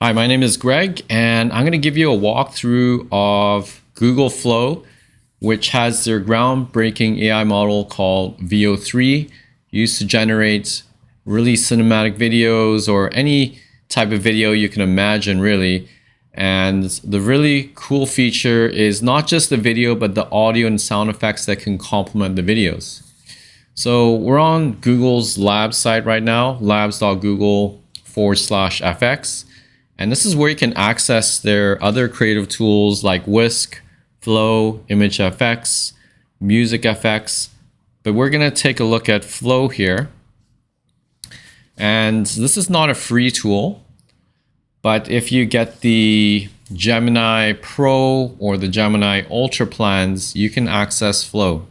Hi, my name is Greg, and I'm going to give you a walkthrough of Google Flow, which has their groundbreaking AI model called Veo 3, used to generate really cinematic videos or any type of video you can imagine, really. And the really cool feature is not just the video, but the audio and sound effects that can complement the videos. So we're on Google's Labs site right now, labs.google/fx. And this is where you can access their other creative tools like Whisk, Flow, Image FX, Music FX. But we're going to take a look at Flow here. And this is not a free tool, but if you get the Gemini Pro or the Gemini Ultra plans, you can access Flow.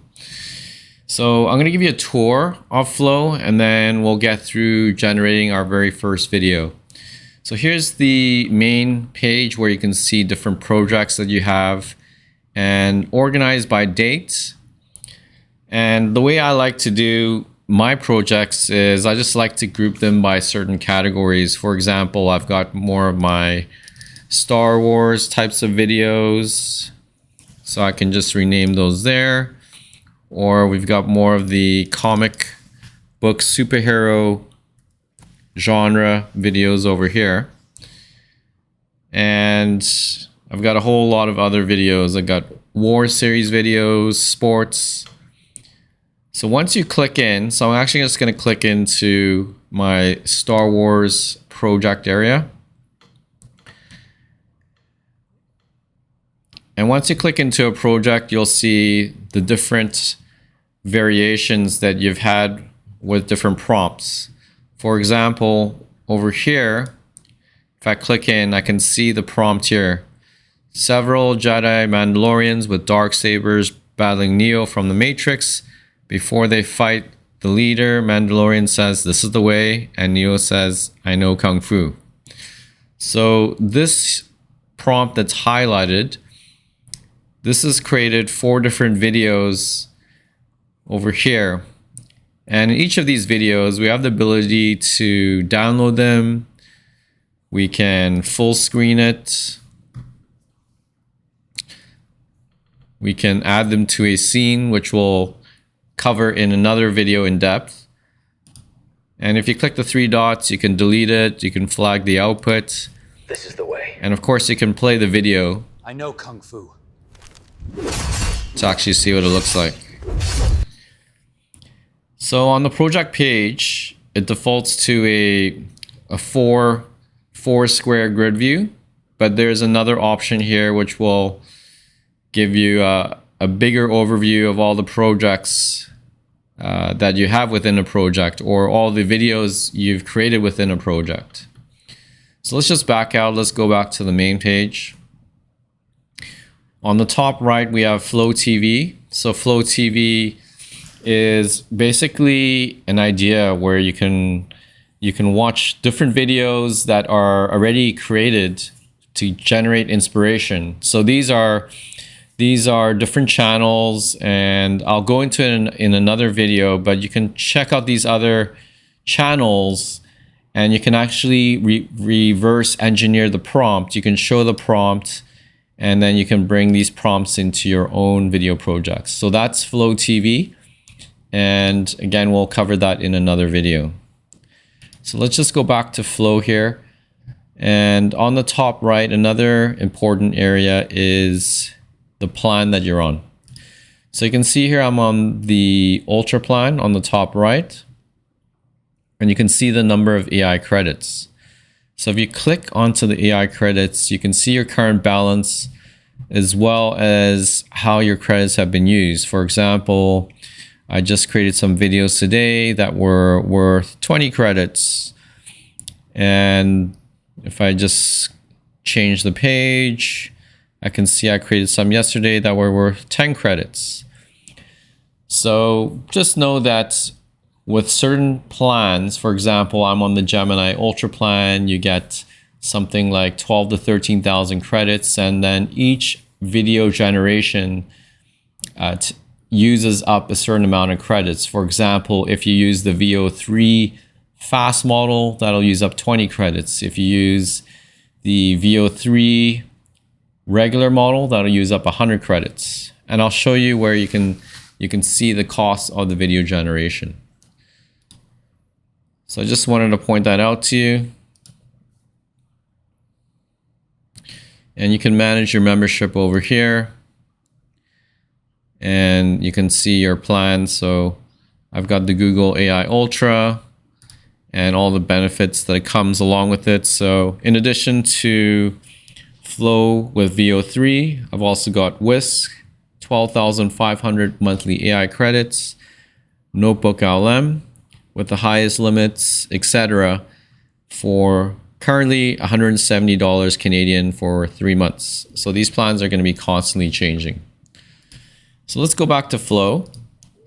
So I'm going to give you a tour of Flow, and then we'll get through generating our very first video. So here's the main page where you can see different projects that you have and organized by date. And the way I like to do my projects is I just like to group them by certain categories. For example, I've got more of my Star Wars types of videos, so I can just rename those there. Or we've got more of the comic book superhero genre videos over here, and I've got a whole lot of other videos. I got war series videos, sports. So once you click in, so I'm actually just going to click into my Star Wars project area, and once you click into a project, you'll see the different variations that you've had with different prompts. For example, over here, if I click in, I can see the prompt here. Several Jedi Mandalorians with dark sabers battling Neo from the Matrix. Before they fight the leader, Mandalorian says, "This is the way," and Neo says, "I know Kung Fu." So this prompt that's highlighted, this has created 4 different videos over here. And in each of these videos, we have the ability to download them. We can full screen it. We can add them to a scene, which we'll cover in another video in depth. And if you click the 3 dots, you can delete it. You can flag the output. This is the way. And of course, you can play the video. I know Kung Fu. To actually see what it looks like. So on the project page, it defaults to a four square grid view, but there's another option here which will give you a bigger overview of all the projects that you have within a project, or all the videos you've created within a project. So let's just back out. Let's go back to the main page. On the top right, we have Flow TV. So Flow TV is basically an idea where you can watch different videos that are already created to generate inspiration. So these are different channels, and I'll go into it in another video, but you can check out these other channels and you can actually reverse engineer the prompt. You can show the prompt, and then you can bring these prompts into your own video projects. So that's Flow TV. And again, we'll cover that in another video. So let's just go back to Flow here. And on the top right, another important area is the plan that you're on. So you can see here, I'm on the Ultra plan on the top right. And you can see the number of AI credits. So if you click onto the AI credits, you can see your current balance as well as how your credits have been used. For example, I just created some videos today that were worth 20 credits. And if I just change the page, I can see I created some yesterday that were worth 10 credits. So just know that with certain plans, for example, I'm on the Gemini Ultra plan, you get something like 12 to 13,000 credits, and then each video generation uses up a certain amount of credits. For example, if you use the Veo 3 fast model, that'll use up 20 credits. If you use the VO3 regular model, that'll use up 100 credits. And I'll show you where you can see the cost of the video generation. So I just wanted to point that out to you. And you can manage your membership over here. And you can see your plan. So I've got the Google AI Ultra and all the benefits that comes along with it. So in addition to Flow with VO3, I've also got Whisk, 12,500 monthly AI credits, Notebook LM with the highest limits, etc. for currently $170 Canadian for 3 months. So these plans are going to be constantly changing. So let's go back to Flow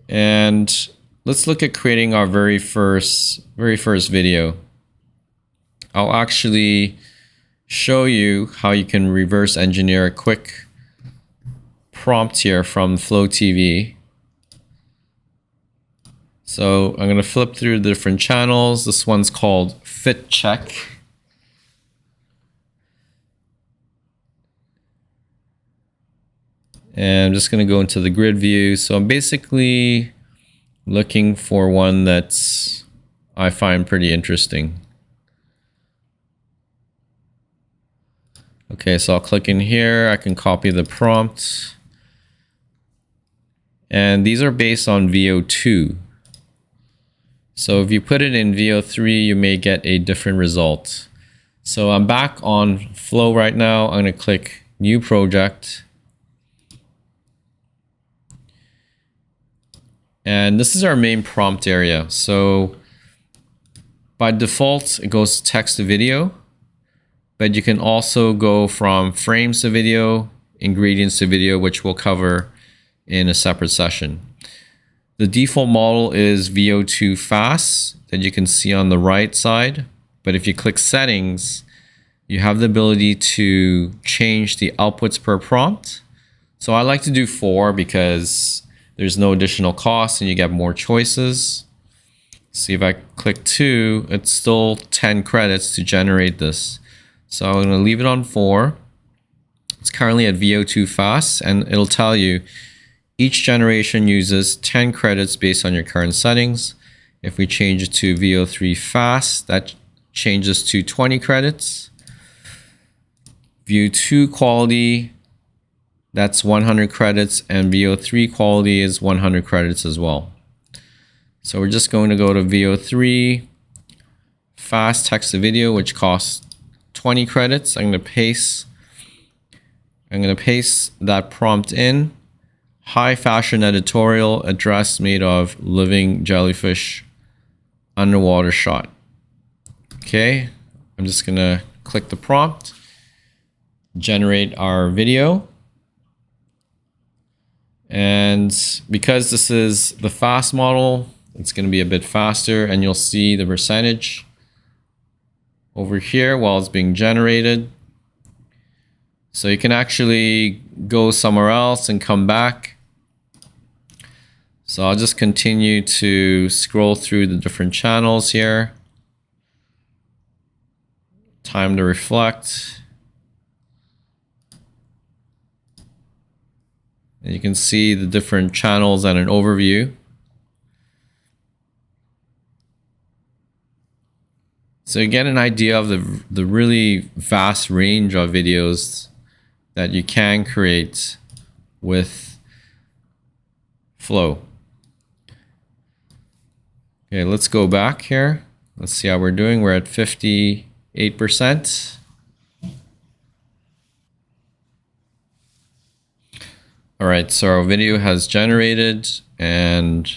and let's look at creating our very first video. I'll actually show you how you can reverse engineer a quick prompt here from Flow TV. So I'm going to flip through the different channels. This one's called Fit Check. And I'm just going to go into the grid view. So I'm basically looking for one that's I find pretty interesting. Okay, so I'll click in here. I can copy the prompt. And these are based on VO2. So if you put it in VO3, you may get a different result. So I'm back on Flow right now. I'm going to click New Project. And this is our main prompt area. So by default, it goes text to video, but you can also go from frames to video, ingredients to video, which we'll cover in a separate session. The default model is VO2 fast that you can see on the right side. But if you click settings, you have the ability to change the outputs per prompt. So I like to do 4 because there's no additional cost and you get more choices. See, if I click 2, it's still 10 credits to generate this. So I'm going to leave it on 4. It's currently at VO2 fast, and it'll tell you each generation uses 10 credits based on your current settings. If we change it to VO3 fast, that changes to 20 credits. VO2 quality, that's 100 credits, and VO3 quality is 100 credits as well. So we're just going to go to VO3 fast text to video, which costs 20 credits. I'm going to paste that prompt in. High fashion editorial, a dress made of living jellyfish underwater shot. Okay, I'm just going to click the prompt, generate our video. And because this is the fast model, it's going to be a bit faster, and you'll see the percentage over here while it's being generated. So you can actually go somewhere else and come back. So I'll just continue to scroll through the different channels here. Time to reflect. And you can see the different channels and an overview. So you get an idea of the really vast range of videos that you can create with Flow. Okay, let's go back here. Let's see how we're doing. We're at 58%. All right, so our video has generated, and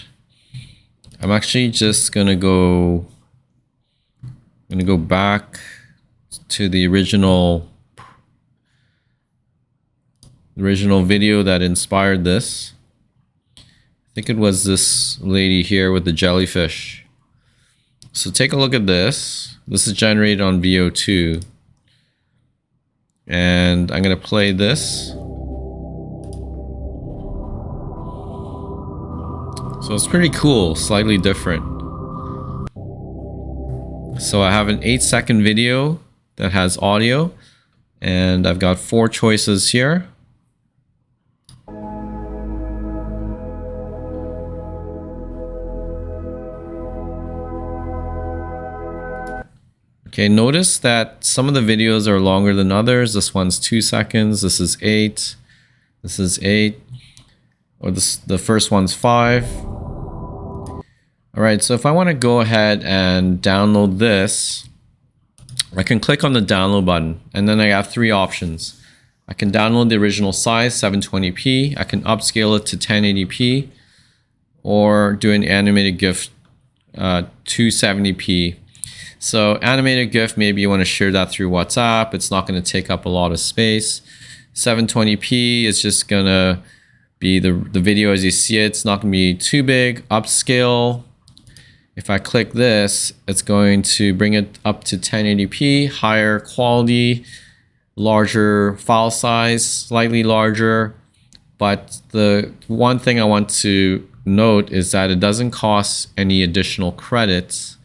I'm actually just gonna go back to the original video that inspired this. I think it was this lady here with the jellyfish. So take a look at this. This is generated on VO2. And I'm going to play this. So it's pretty cool, slightly different. So I have an 8-second video that has audio, and I've got 4 choices here. Okay, notice that some of the videos are longer than others. This one's 2 seconds. This is 8. This is 8. Or the first one's 5. All right, so if I want to go ahead and download this, I can click on the download button, and then I have 3 options. I can download the original size, 720p. I can upscale it to 1080p, or do an animated GIF 270p. So animated GIF, maybe you want to share that through WhatsApp. It's not going to take up a lot of space. 720p is just going to be the video as you see it. It's not going to be too big. Upscale, if I click this, it's going to bring it up to 1080p, higher quality, larger file size, slightly larger. But the one thing I want to note is that it doesn't cost any additional credits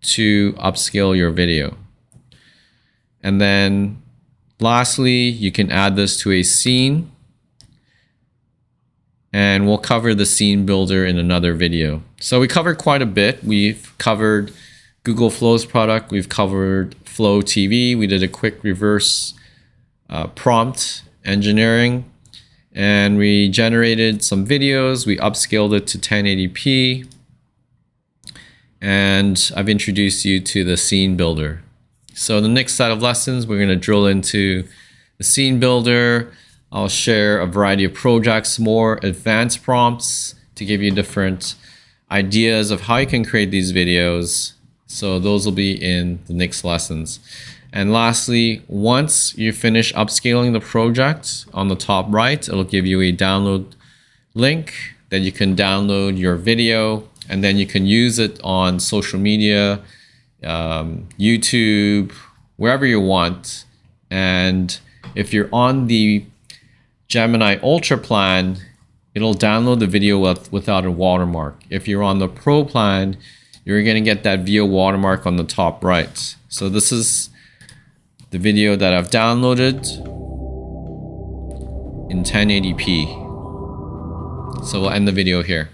to upscale your video. And then lastly, you can add this to a scene, and we'll cover the scene builder in another video. So we covered quite a bit. We've covered Google Flow's product. We've covered Flow TV. We did a quick reverse prompt engineering, and we generated some videos. We upscaled it to 1080p. And I've introduced you to the scene builder. So the next set of lessons, we're going to drill into the scene builder. I'll share a variety of projects, more advanced prompts to give you different ideas of how you can create these videos. So those will be in the next lessons. And lastly, once you finish upscaling the project, on the top right, it'll give you a download link that you can download your video, and then you can use it on social media, YouTube, wherever you want. And if you're on the Gemini Ultra plan, it'll download the video without a watermark. If you're on the Pro plan, you're going to get that Veo watermark on the top right. So this is the video that I've downloaded in 1080p. So we'll end the video here.